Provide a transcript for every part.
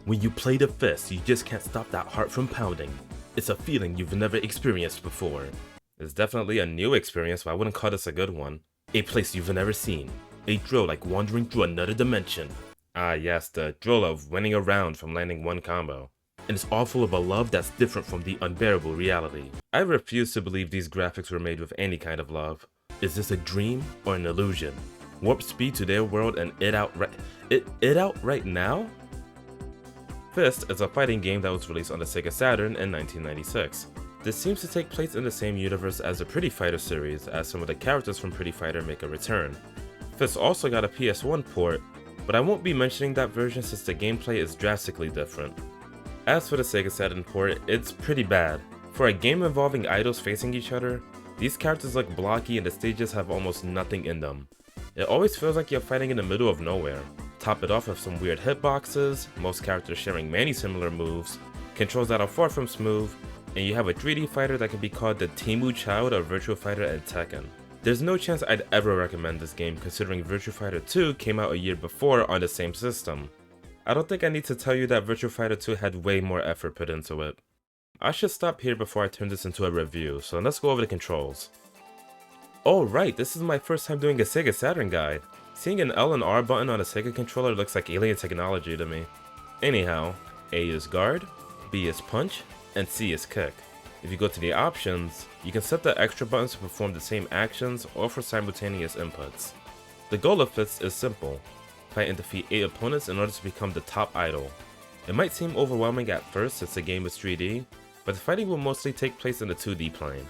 When you play the fist, you just can't stop that heart from pounding. It's a feeling you've never experienced before. It's definitely a new experience, but I wouldn't call this a good one. A place you've never seen. A thrill like wandering through another dimension. Ah yes, the thrill of winning a round from landing one combo. And it's all full of a love that's different from the unbearable reality. I refuse to believe these graphics were made with any kind of love. Is this a dream or an illusion? Warp speed to their world and it out right now? Fist is a fighting game that was released on the Sega Saturn in 1996. This seems to take place in the same universe as the Pretty Fighter series, as some of the characters from Pretty Fighter make a return. Fist also got a PS1 port, but I won't be mentioning that version since the gameplay is drastically different. As for the Sega Saturn port, it's pretty bad. For a game involving idols facing each other, these characters look blocky and the stages have almost nothing in them. It always feels like you're fighting in the middle of nowhere. Top it off with some weird hitboxes, most characters sharing many similar moves, controls that are far from smooth, and you have a 3D fighter that can be called the Temu child of Virtua Fighter and Tekken. There's no chance I'd ever recommend this game considering Virtua Fighter 2 came out a year before on the same system. I don't think I need to tell you that Virtua Fighter 2 had way more effort put into it. I should stop here before I turn this into a review, so let's go over the controls. Oh right, this is my first time doing a Sega Saturn guide. Seeing an L and R button on a Sega controller looks like alien technology to me. Anyhow, A is guard, B is punch, and C is kick. If you go to the options, you can set the extra buttons to perform the same actions or for simultaneous inputs. The goal of Fist is simple. Fight and defeat 8 opponents in order to become the top idol. It might seem overwhelming at first since the game is 3D, but the fighting will mostly take place in the 2D plane.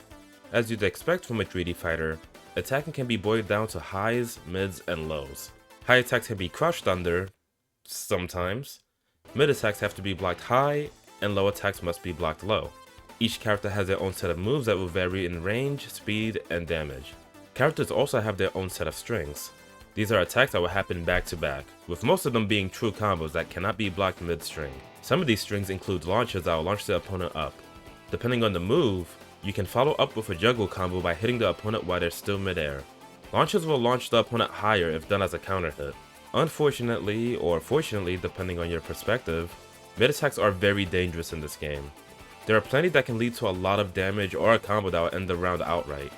As you'd expect from a 3D fighter, attacking can be boiled down to highs, mids, and lows. High attacks can be crouched under, sometimes. Mid attacks have to be blocked high, and low attacks must be blocked low. Each character has their own set of moves that will vary in range, speed, and damage. Characters also have their own set of strings. These are attacks that will happen back to back, with most of them being true combos that cannot be blocked mid-string. Some of these strings include launches that will launch the opponent up. Depending on the move, you can follow up with a juggle combo by hitting the opponent while they're still mid-air. Launches will launch the opponent higher if done as a counter hit. Unfortunately, or fortunately depending on your perspective, mid-attacks are very dangerous in this game. There are plenty that can lead to a lot of damage or a combo that will end the round outright.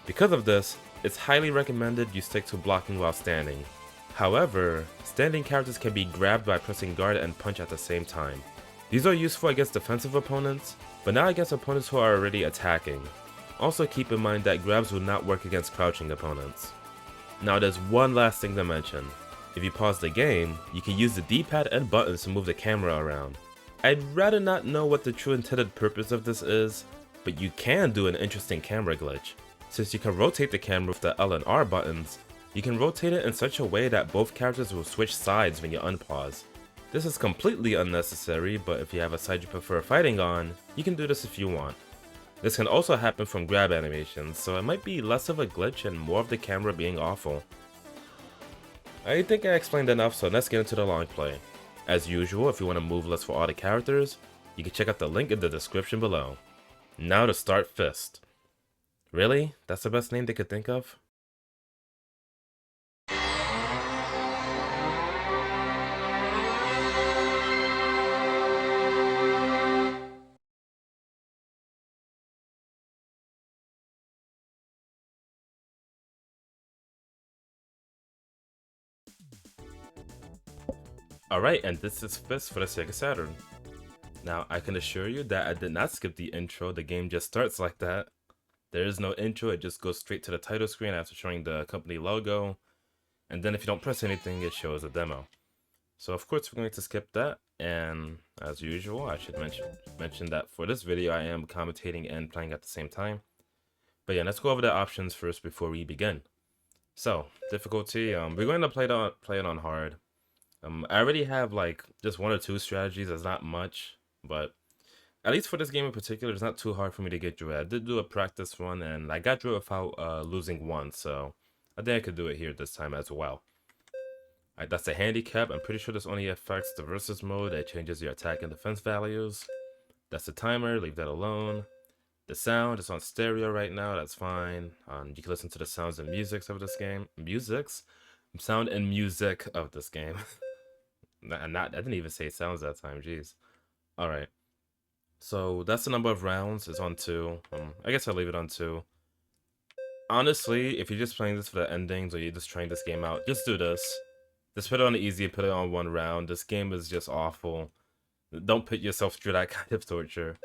Because of this, it's highly recommended you stick to blocking while standing. However, standing characters can be grabbed by pressing guard and punch at the same time. These are useful against defensive opponents, but not against opponents who are already attacking. Also keep in mind that grabs will not work against crouching opponents. Now there's one last thing to mention. If you pause the game, you can use the D-pad and buttons to move the camera around. I'd rather not know what the true intended purpose of this is, but you can do an interesting camera glitch. Since you can rotate the camera with the L and R buttons, you can rotate it in such a way that both characters will switch sides when you unpause. This is completely unnecessary, but if you have a side you prefer fighting on, you can do this if you want. This can also happen from grab animations, so it might be less of a glitch and more of the camera being awful. I think I explained enough, so let's get into the long play. As usual, if you want a move list for all the characters, you can check out the link in the description below. Now to start Fist. Really? That's the best name they could think of? Alright, and this is Fist for the Sega Saturn. Now, I can assure you that I did not skip the intro, the game just starts like that. There is no intro, it just goes straight to the title screen after showing the company logo, and then if you don't press anything, it shows a demo. So of course we're going to skip that, and as usual, I should mention that for this video I am commentating and playing at the same time. But yeah, let's go over the options first before we begin. So, difficulty, we're going to play it on hard. I already have like just 1 or 2 strategies, that's not much, but at least for this game in particular, it's not too hard for me to get through it. I did do a practice run, and I got through it without losing once, so I think I could do it here this time as well. Alright, that's the handicap. I'm pretty sure this only affects the versus mode. It changes your attack and defense values. That's the timer, leave that alone. The sound is on stereo right now, that's fine. You can listen to the sounds and music of this game. Sound and music of this game. I didn't even say sounds that time. Jeez. All right. So that's the number of rounds. It's on 2. I guess I'll leave it on 2. Honestly, if you're just playing this for the endings or you're just trying this game out, just do this. Just put it on easy and put it on 1 round. This game is just awful. Don't put yourself through that kind of torture.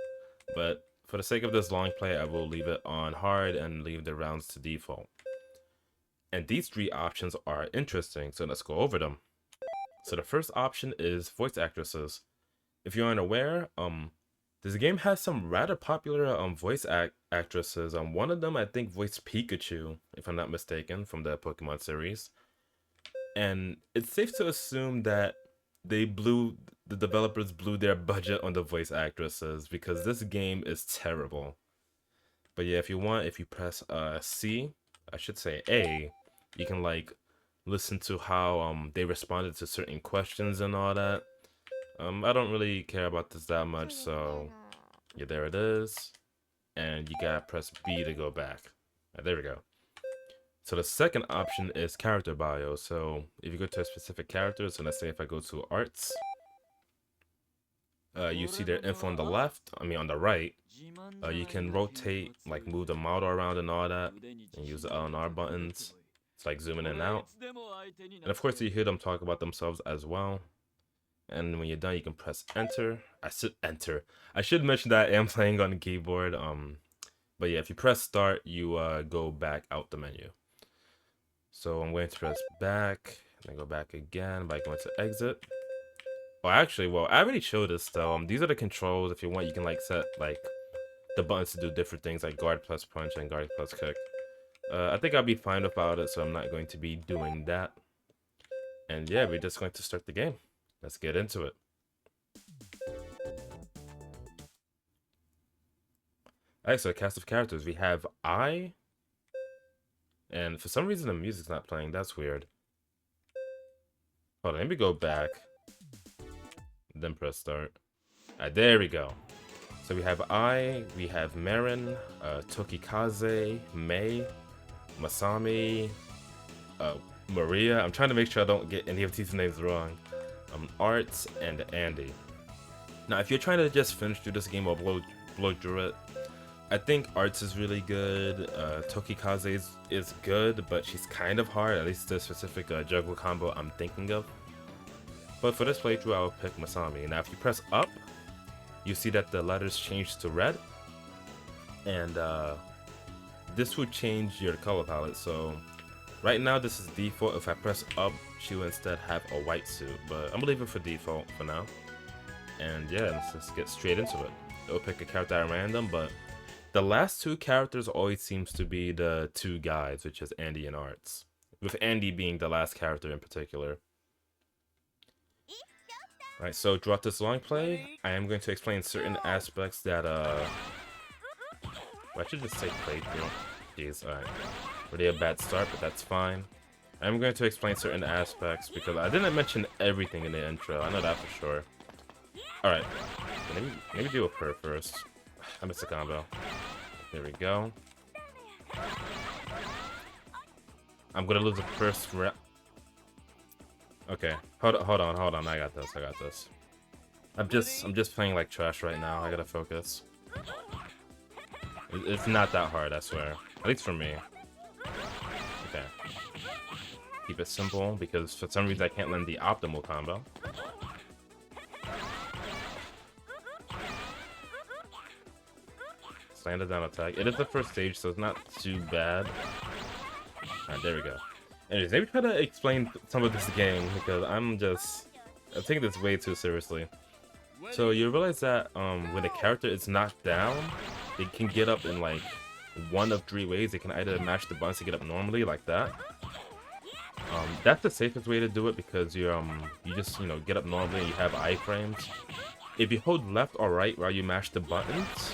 But for the sake of this long play, I will leave it on hard and leave the rounds to default. And these 3 options are interesting, so let's go over them. So the first option is voice actresses. If you're unaware, this game has some rather popular voice actresses. One of them I think voiced Pikachu, if I'm not mistaken, from the Pokemon series. And it's safe to assume that the developers blew their budget on the voice actresses because this game is terrible. But yeah, if you press C, I should say A, you can like listen to how they responded to certain questions and all that. I don't really care about this that much, so yeah, there it is. And you gotta press B to go back. There we go. So the second option is character bio. So if you go to a specific character, so let's say if I go to arts, you see their info on the left, on the right. You can rotate, like move the model around and all that, and use the L and R buttons. It's like zooming in and out. And of course you hear them talk about themselves as well. And when you're done, you can press enter. I said enter. I should mention that I am playing on the keyboard. But yeah, if you press start, you go back out the menu. So I'm going to press back, and then go back again by going to exit. Well, actually, I already showed this though. These are the controls. If you want, you can like set like the buttons to do different things, like guard plus punch and guard plus kick. I think I'll be fine without it, so I'm not going to be doing that. And yeah, we're just going to start the game. Let's get into it. Alright, so a cast of characters. We have I. And for some reason the music's not playing. That's weird. Hold on, let me go back. Then press start. Alright, there we go. So we have I, we have Marin, Tokikaze, Mei, Masami, Maria. I'm trying to make sure I don't get any of these names wrong. Arts, and Andy. Now, if you're trying to just finish through this game or blow through it, I think Arts is really good. Tokikaze is good, but she's kind of hard, at least the specific juggle combo I'm thinking of. But for this playthrough, I will pick Masami. Now, if you press up, you see that the letters change to red, and this would change your color palette. So right now, this is default. If I press up, she will instead have a white suit, but I'm gonna leave it for default for now. And yeah, let's just get straight into it. It'll pick a character at random, but the last 2 characters always seems to be the 2 guys, which is Andy and Arts, with Andy being the last character in particular. Alright, so throughout this long play, I am going to explain certain aspects that I should just say playthrough. Jeez, alright. Really a bad start, but that's fine. I'm going to explain certain aspects because I didn't mention everything in the intro. I know that for sure. Alright, let me do a her first. I missed a combo. There we go. I'm gonna lose the first round. Okay, hold on. I got this. I'm just playing like trash right now. I gotta focus. It's not that hard, I swear. At least for me. Okay. Keep it simple because for some reason I can't land the optimal combo. Slanted down attack. It is the first stage, so it's not too bad. Alright, there we go. Anyways, maybe try to explain some of this game because I'm taking this way too seriously. So you realize that when a character is knocked down, they can get up in like one of 3 ways. They can either mash the buttons to get up normally, like that. That's the safest way to do it because you just get up normally and you have iframes. If you hold left or right while you mash the buttons,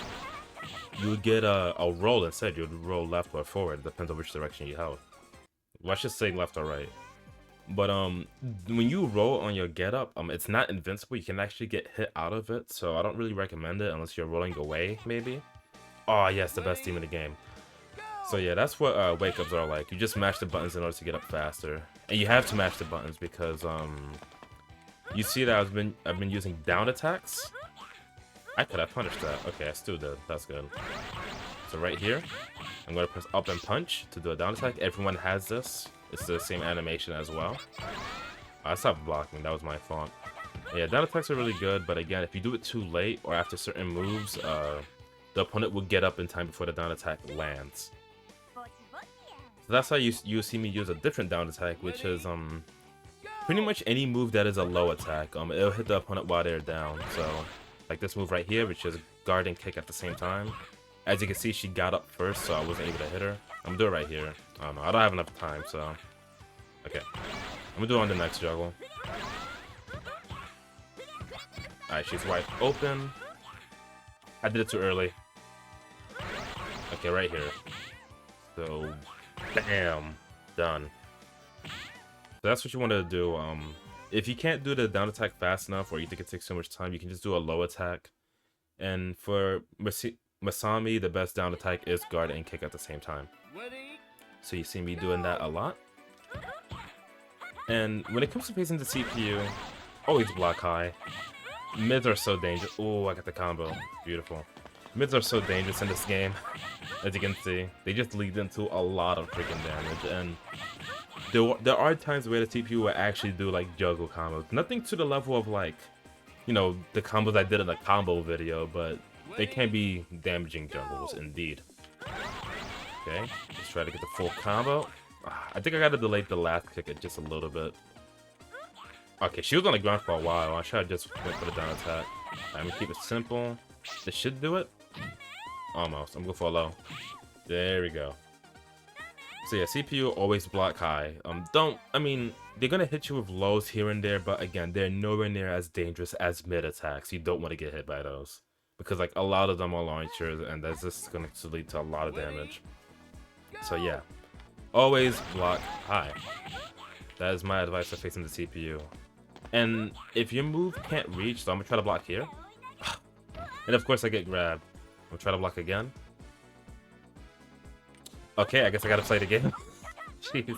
you would get a roll instead. You would roll left or forward. It depends on which direction you held. Well, I should say left or right. But when you roll on your get up, it's not invincible. You can actually get hit out of it. So I don't really recommend it unless you're rolling away, maybe. Oh yes, the best team in the game. So yeah, that's what wake ups are like. You just mash the buttons in order to get up faster, and you have to mash the buttons because You see that I've been using down attacks? I could have punished that. Okay, I still did. That's good. So right here, I'm gonna press up and punch to do a down attack. Everyone has this. It's the same animation as well. I stopped blocking, that was my fault. Yeah, down attacks are really good, but again, if you do it too late or after certain moves, the opponent will get up in time before the down attack lands. So that's how you see me use a different down attack, which is pretty much any move that is a low attack. It'll hit the opponent while they're down. So like this move right here, which is guard and kick at the same time. As you can see, she got up first, so I wasn't able to hit her. I'm gonna do it right here. I don't know, I don't have enough time, so okay. I'm gonna do it on the next juggle. Alright, she's wide open. I did it too early. Okay, right here. So, bam, done. So that's what you want to do. If you can't do the down attack fast enough, or you think it takes so much time, you can just do a low attack. And for Masami, the best down attack is guard and kick at the same time. So you see me doing that a lot. And when it comes to facing the CPU, always block high. Mids are so dangerous. Oh, I got the combo. Beautiful. Mids are so dangerous in this game. As you can see, they just lead into a lot of freaking damage. And there are times where the CPU will actually do like juggle combos. Nothing to the level of like, you know, the combos I did in the combo video, but they can be damaging juggles indeed. Okay, let's try to get the full combo. I think I gotta delay the last kick just a little bit. Okay, she was on the ground for a while. I should have just went for the down attack. I'm gonna keep it simple. This should do it. Almost. I'm going for a low. There we go. So yeah, CPU always block high. I mean, they're gonna hit you with lows here and there, but again, they're nowhere near as dangerous as mid attacks. You don't want to get hit by those. Because like a lot of them are launchers, and that's just going to lead to a lot of damage. So yeah, always block high. That is my advice for facing the CPU. And if your move can't reach, so I'm gonna try to block here. And of course I get grabbed. I'm gonna try to block again. Okay, I guess I gotta play the game. Jeez.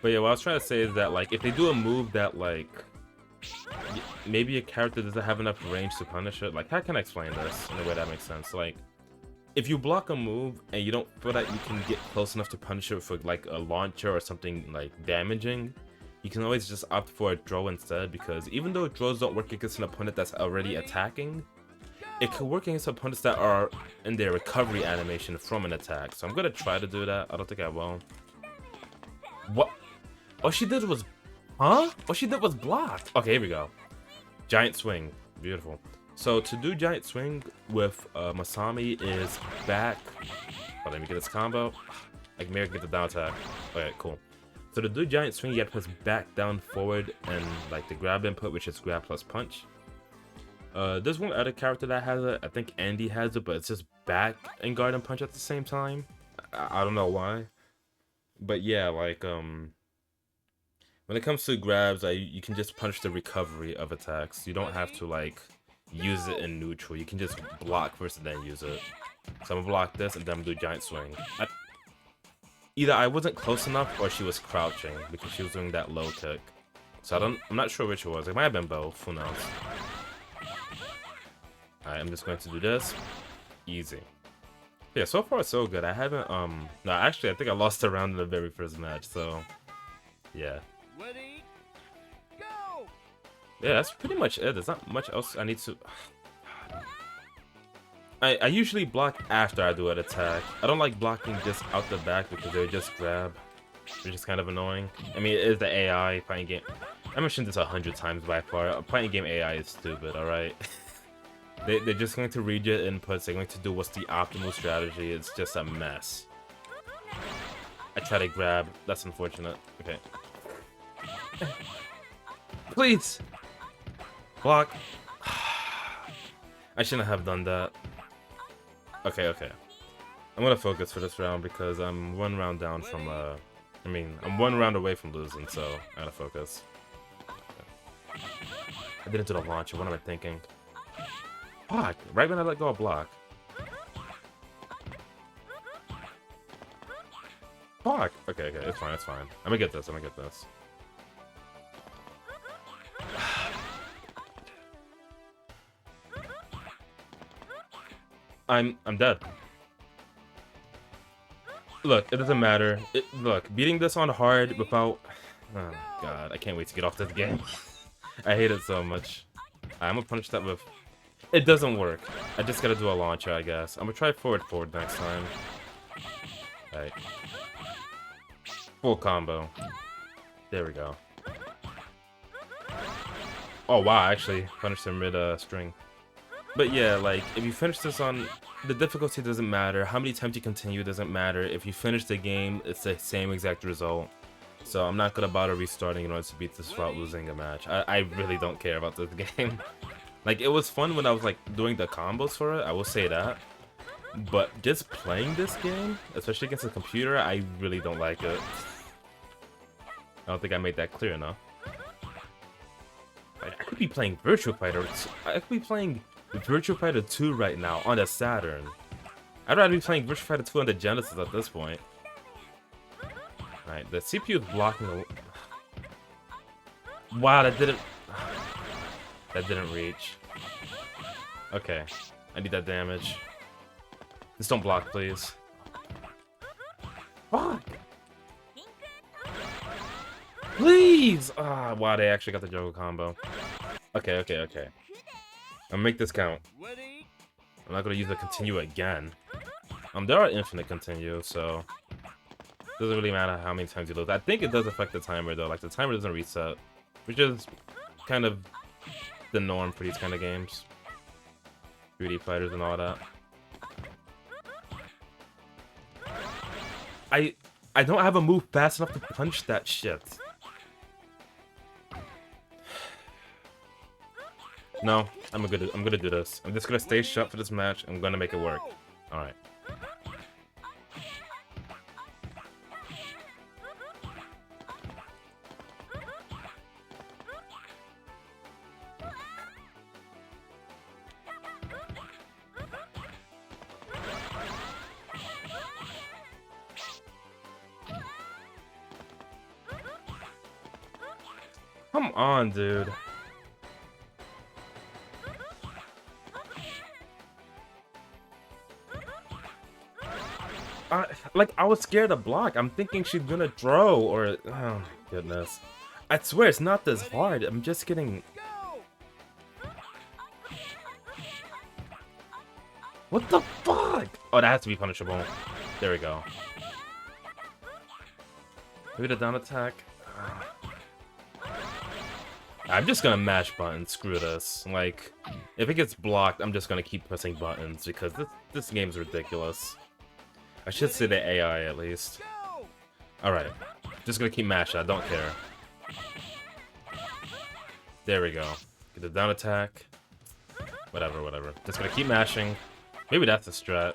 But yeah, what I was trying to say is that like if they do a move that like maybe a character doesn't have enough range to punish it, like how can I explain this in a way that makes sense? Like if you block a move and you don't feel that you can get close enough to punish it for like a launcher or something like damaging, you can always just opt for a throw instead, because even though throws don't work against an opponent that's already attacking, it could work against opponents that are in their recovery animation from an attack. So I'm gonna try to do that. I don't think I will. What? All she did was... Huh? All she did was block. Okay, here we go. Giant swing. Beautiful. So to do giant swing with Masami is back... Oh, let me get this combo. I can maybe get the down attack. Okay, cool. So to do giant swing, you have to press back, down, forward, and like the grab input, which is grab plus punch. There's one other character that has it. I think Andy has it, but it's just back and guard and punch at the same time. I don't know why. But yeah, like when it comes to grabs, you can just punch the recovery of attacks. You don't have to like use it in neutral. You can just block first and then use it. So I'm gonna block this and then I'm gonna do giant swing. Either I wasn't close enough or she was crouching because she was doing that low kick. So I'm not sure which it was. It might have been both. Who knows? Alright, I'm just going to do this. Easy. Yeah, so far so good. I haven't no, actually I think I lost a round in the very first match, so yeah. Ready, go! Yeah, that's pretty much it. There's not much else I need to... I usually block after I do an attack. I don't like blocking just out the back because they just grab, which is kind of annoying. I mean, it is the AI fighting game. I mentioned this 100 times by far. Fighting game AI is stupid, alright? They're just going to read your inputs. They're going to do what's the optimal strategy. It's just a mess. I try to grab. That's unfortunate. Okay. Please! Block. I shouldn't have done that. Okay. I'm gonna focus for this round because I'm one round down from, I'm one round away from losing, so I gotta focus. I didn't do the launcher. What am I thinking? Block! Right when I let go of block. Block! Okay, it's fine. I'm gonna get this. I'm dead. Look, it doesn't matter. Look, beating this on hard without... Oh, God. I can't wait to get off this game. I hate it so much. I'm gonna punish that with... It doesn't work. I just gotta do a launcher, I guess. I'm gonna try forward next time. Alright. Full combo. There we go. Oh, wow. I actually punished him mid-string. But yeah, like, if you finish this on... The difficulty doesn't matter. How many times you continue doesn't matter. If you finish the game, it's the same exact result. So I'm not gonna bother restarting in order to beat this without losing a match. I really don't care about this game. Like, it was fun when I was, like, doing the combos for it. I will say that. But just playing this game, especially against a computer, I really don't like it. I don't think I made that clear enough. Like, I could be playing Virtua Fighter. I could be playing Virtua Fighter 2 right now on the Saturn. I'd rather be playing Virtua Fighter 2 on the Genesis at this point. Alright, the CPU is blocking the... Wow, that didn't... That didn't reach. Okay, I need that damage. Just don't block, please. Fuck! Please! Ah, wow, they actually got the Jogo combo. Okay. I'm gonna make this count. I'm not gonna use the continue again. There are infinite continue, so it doesn't really matter how many times you lose. I think it does affect the timer though. Like the timer doesn't reset, which is kind of the norm for these kind of games. 3D fighters and all that. I don't have a move fast enough to punch that shit. No, I'm gonna do this. I'm just gonna stay shut for this match. I'm gonna make it work. All right. Come on, dude. Like, I was scared to block. I'm thinking she's gonna throw or... Oh, my goodness. I swear, it's not this hard. I'm just getting... What the fuck? Oh, that has to be punishable. There we go. Maybe the down attack. I'm just gonna mash buttons. Screw this. Like, if it gets blocked, I'm just gonna keep pressing buttons because this game's ridiculous. I should say the AI at least. Alright. Just gonna keep mashing. I don't care. There we go. Get the down attack. Whatever. Just gonna keep mashing. Maybe that's a strat.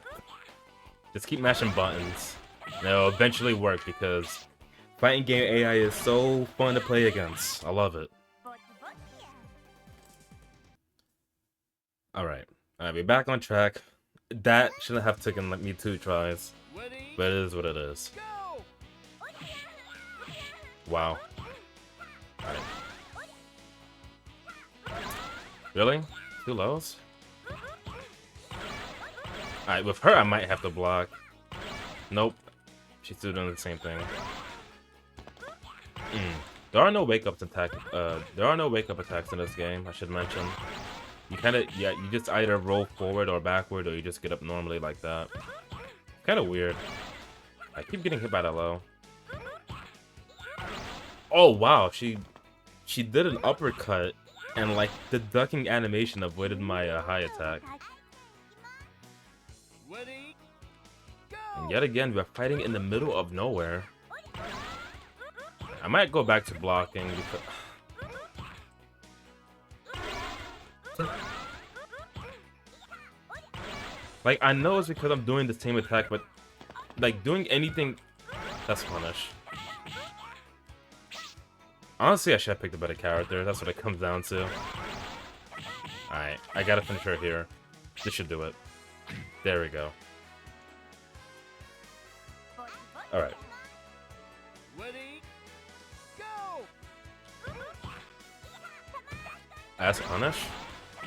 Just keep mashing buttons. And it'll eventually work because fighting game AI is so fun to play against. I love it. Alright. Alright, we're back on track. That shouldn't have taken like me 2 tries. But it is what it is. Wow. Alright. Really? 2 lows? Alright, with her I might have to block. Nope. She's still doing the same thing. There are no wake-up attacks. There are no wake-up attacks in this game, I should mention. You you just either roll forward or backward, or you just get up normally like that. Kind of weird. I keep getting hit by that low. Oh wow, she did an uppercut, and like the ducking animation avoided my high attack. And yet again, we're fighting in the middle of nowhere. I might go back to blocking because. Like, I know it's because I'm doing the same attack, but like doing anything that's punish. Honestly, I should have picked a better character. That's what it comes down to. Alright, I gotta finish her here. This should do it. There we go. Alright. As punish.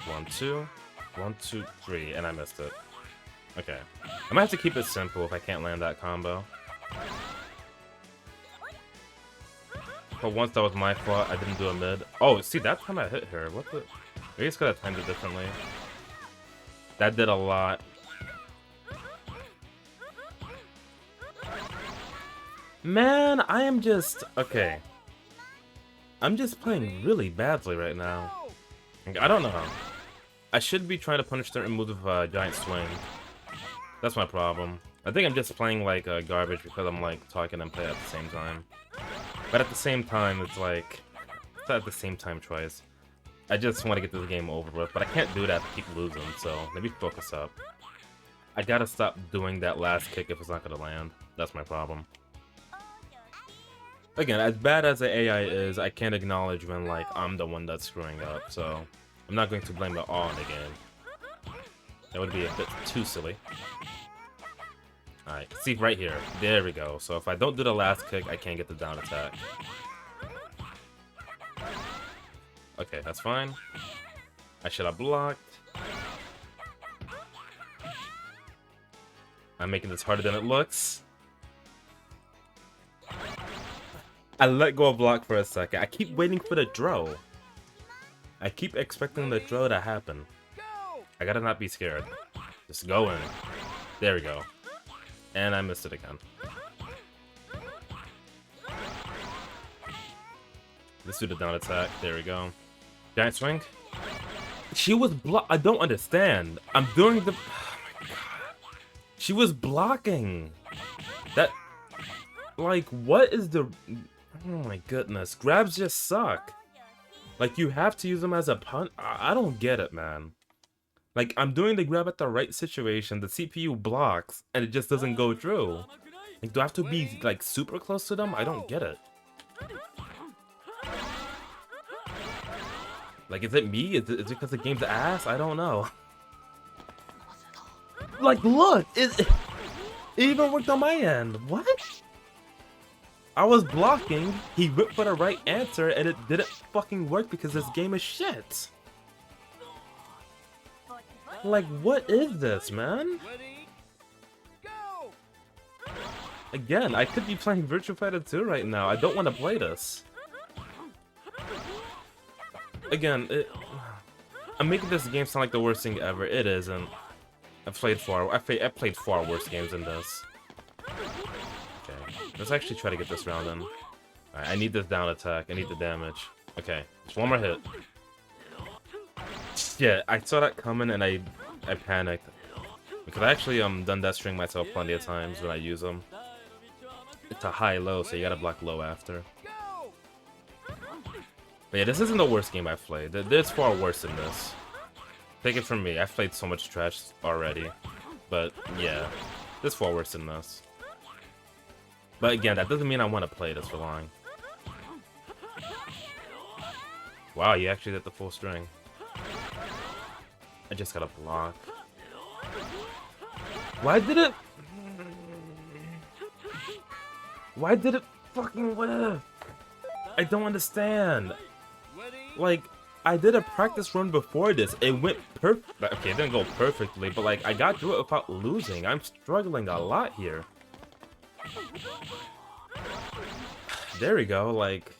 1, 2, 1, 2, 3, and I missed it. Okay. I might have to keep it simple if I can't land that combo. But once that was my fault, I didn't do a mid. Oh, see, that time I hit her. What the? I just could have timed it differently. That did a lot. Man, I am just... Okay. I'm just playing really badly right now. I don't know. I should be trying to punish certain moves with a giant swing. That's my problem. I think I'm just playing like garbage because I'm like talking and playing at the same time. But at the same time, it's like... It's not at the same time twice. I just want to get this game over with, but I can't do that to keep losing, so maybe focus up. I gotta stop doing that last kick if it's not gonna land. That's my problem. Again, as bad as the AI is, I can't acknowledge when, like, I'm the one that's screwing up, so I'm not going to blame it all on the game. That would be a bit too silly. Alright, see, right here. There we go. So if I don't do the last kick, I can't get the down attack. Okay, that's fine. I should have blocked. I'm making this harder than it looks. I let go of block for a second. I keep waiting for the draw. I keep expecting the draw to happen. I gotta not be scared. Just go in. There we go. And I missed it again. Let's do the down attack. There we go. Giant swing. She was I don't understand. I'm doing the... Oh my god. She was blocking. That... Like, what is the... Oh my goodness. Grabs just suck. Like, you have to use them as a punt. I don't get it, man. Like, I'm doing the grab at the right situation. The CPU blocks, and it just doesn't go through. Like, do I have to be, like, super close to them? I don't get it. Like, is it me? Is it because the game's ass? I don't know. Like, look! It even worked on my end. What? I was blocking, he whipped for the right answer, and it didn't fucking work because this game is shit. Like, what is this, man? Again, I could be playing Virtua Fighter 2 right now. I don't want to play this. Again, I'm making this game sound like the worst thing ever. It isn't. I played far worse games than this. Okay, let's actually try to get this round in. Alright, I need this down attack. I need the damage. Okay, just one more hit. Yeah, I saw that coming and I panicked. Because I actually done that string myself plenty of times when I use them. It's a high-low, so you gotta block low after. But yeah, this isn't the worst game I've played. There's far worse than this. Take it from me, I've played so much trash already. But yeah, there's far worse than this. But again, that doesn't mean I want to play this for long. Wow, you actually did the full string. I just gotta block. Why did it... Why did it fucking whiff? I don't understand. Like, I did a practice run before this. It went perfect. Okay, it didn't go perfectly, but like, I got through it without losing. I'm struggling a lot here. There we go, like...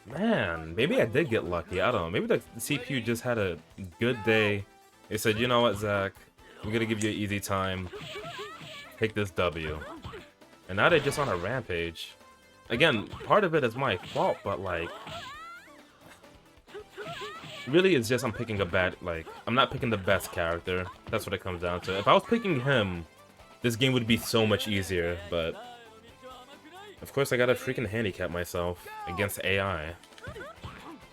Man, maybe I did get lucky. I don't know. Maybe the CPU just had a good day. They said, you know what, Zach? I'm gonna give you an easy time. Take this W. And now they're just on a rampage. Again, part of it is my fault, but like... Really, it's just I'm picking a bad... Like, I'm not picking the best character. That's what it comes down to. If I was picking him, this game would be so much easier, but... Of course, I gotta freaking handicap myself against AI.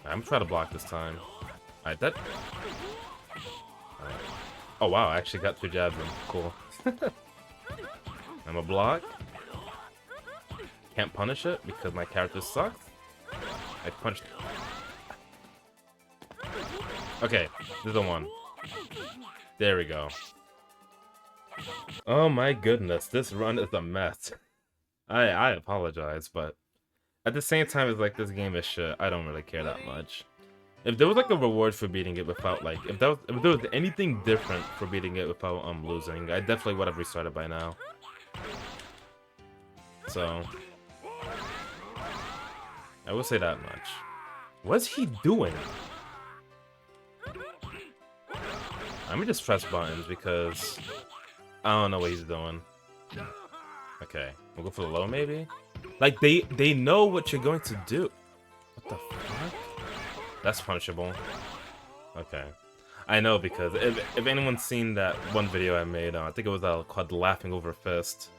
I'm trying to block this time. Alright, that... Alright. Oh wow, I actually got 2 jabs in. Cool. I'm a block. Can't punish it because my character sucks. I punched... Okay, this is the one. There we go. Oh my goodness, this run is a mess. I apologize, but at the same time, it's like this game is shit. I don't really care that much. If there was like a reward for beating it without like, if there was anything different for beating it without losing, I definitely would have restarted by now. So I will say that much. What's he doing? Let me just press buttons because I don't know what he's doing. Okay, we'll go for the low maybe? Like, they know what you're going to do. What the fuck? That's punishable. Okay. I know because if anyone's seen that one video I made, I think it was called Laughing Over Fist,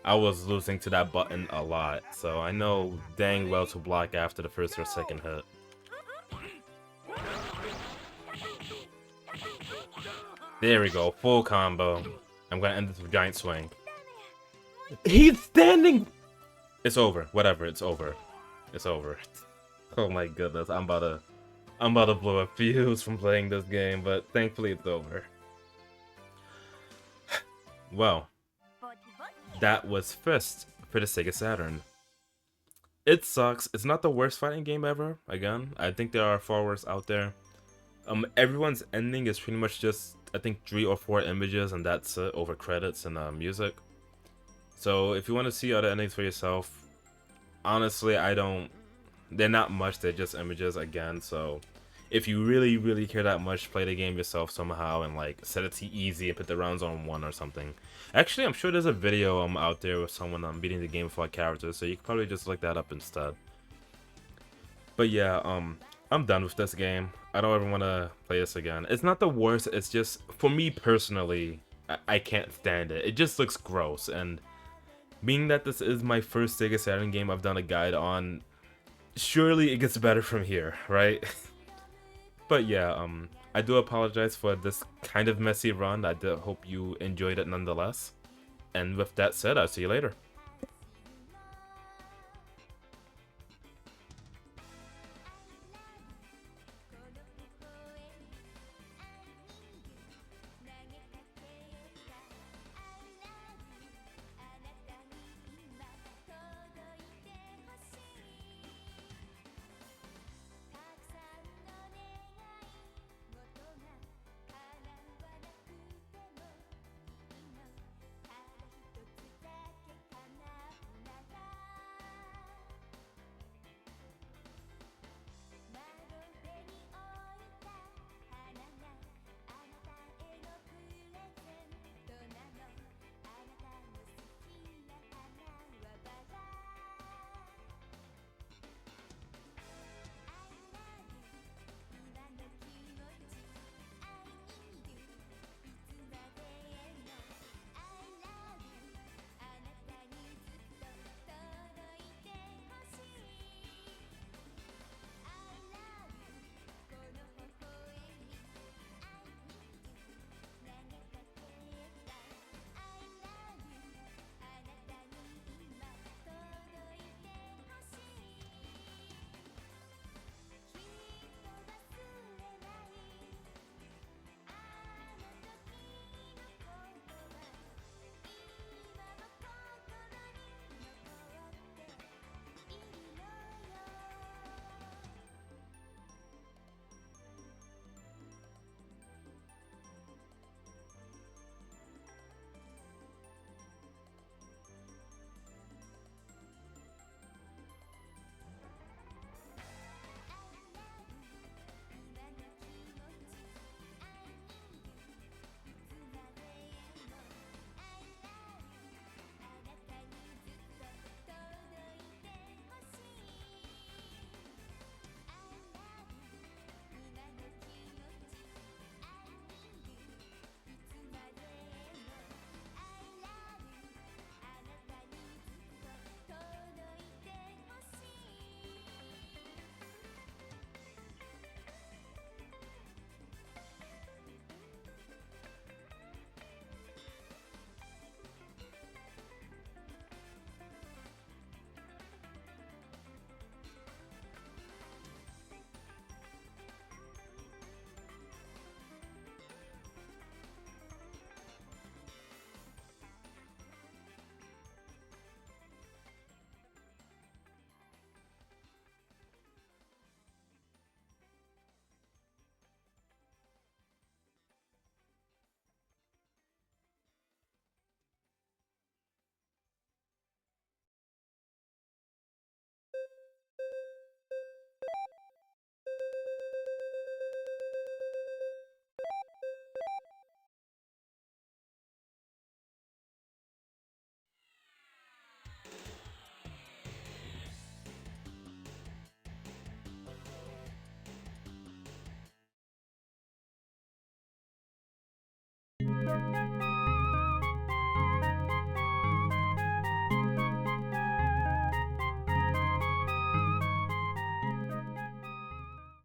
I was losing to that button a lot, so I know dang well to block after the first or second hit. There we go, full combo. I'm gonna end this with giant swing. He's standing! It's over, whatever, it's over. It's over. Oh my goodness, I'm about to blow a fuse from playing this game, but thankfully it's over. Well, that was Fist for the Sega Saturn. It sucks. It's not the worst fighting game ever. Again, I think there are far worse out there. Everyone's ending is pretty much just, I think, 3 or 4 images, and that's it, over credits and music. So if you want to see other endings for yourself, honestly, they're not much. They're just images again. So if you really care that much, play the game yourself somehow and like set it to easy and put the rounds on 1 or something. Actually, I'm sure there's a video out there with someone beating the game with 5 characters, so you can probably just look that up instead. But yeah, I'm done with this game. I don't ever want to play this again. It's not the worst. It's just, for me personally, I can't stand it. It just looks gross. And being that this is my first Sega Saturn game I've done a guide on, surely it gets better from here, right? But yeah, I do apologize for this kind of messy run. I do hope you enjoyed it nonetheless. And with that said, I'll see you later.